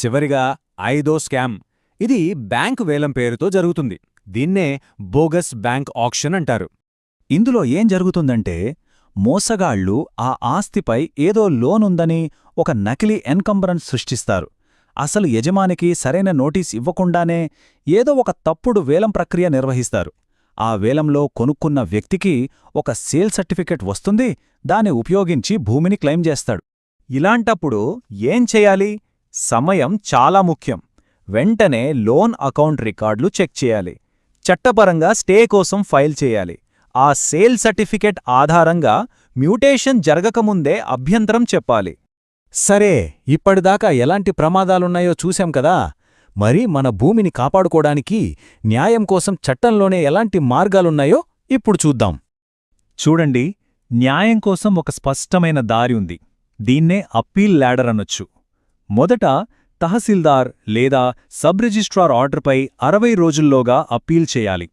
చివరిగా ఐదో స్కామ్. ఇది బ్యాంకు వేలం పేరుతో జరుగుతుంది. దీన్నే బోగస్ బ్యాంక్ ఆక్షన్ అంటారు. ఇందులో ఏం జరుగుతుందంటే, మోసగాళ్లు ఆ ఆస్తిపై ఏదో లోనుందని ఒక నకిలీ ఎన్కంబరెన్స్ సృష్టిస్తారు. అసలు యజమానికి సరైన నోటీస్ ఇవ్వకుండానే ఏదో ఒక తప్పుడు వేలం ప్రక్రియ నిర్వహిస్తారు. ఆ వేలంలో కొనుక్కున్న వ్యక్తికి ఒక సేల్ సర్టిఫికెట్ వస్తుంది, దాన్ని ఉపయోగించి భూమిని క్లెయిమ్ చేస్తాడు. ఇలాంటప్పుడు ఏం చేయాలి? సమయం చాలా ముఖ్యం. వెంటనే లోన్ అకౌంట్ రికార్డులు చెక్ చేయాలి. చట్టపరంగా స్టే కోసం ఫైల్ చేయాలి. ఆ సేల్ సర్టిఫికెట్ ఆధారంగా మ్యూటేషన్ జరగకముందే అభ్యంతరం చెప్పాలి. సరే, ఇప్పటిదాకా ఎలాంటి ప్రమాదాలున్నాయో చూశాం కదా. మరి మన భూమిని కాపాడుకోవడానికి న్యాయం కోసం చట్టంలోనే ఎలాంటి మార్గాలున్నాయో ఇప్పుడు చూద్దాం. చూడండి, న్యాయం కోసం ఒక స్పష్టమైన దారి ఉంది. దీన్నే అప్పీల్ ల్యాడర్ అనొచ్చు. మొదట తహసీల్దార్ లేదా సబ్ రిజిస్ట్రార్ ఆర్డర్పై 60 రోజుల్లోగా అప్పీల్ చేయాలి.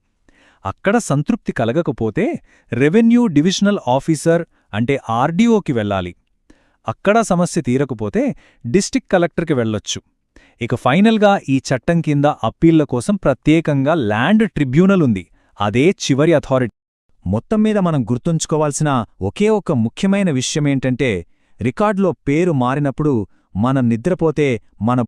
అక్కడ సంతృప్తి కలగకపోతే రెవెన్యూ డివిజనల్ ఆఫీసర్ అంటే ఆర్డీఓకి వెళ్ళాలి. అక్కడ సమస్య తీరకపోతే డిస్ట్రిక్ట్ కలెక్టర్కి వెళ్ళొచ్చు. ఇక ఫైనల్గా ఈ చట్టం కింద అప్పీళ్ల కోసం ప్రత్యేకంగా ల్యాండ్ ట్రిబ్యునల్ ఉంది. అదే చివరి అథారిటీ. మొత్తం మీద మనం గుర్తుంచుకోవాల్సిన ఒకే ఒక ముఖ్యమైన విషయమేంటంటే, రికార్డులో పేరు మారినప్పుడు మనం నిద్రపోతే మన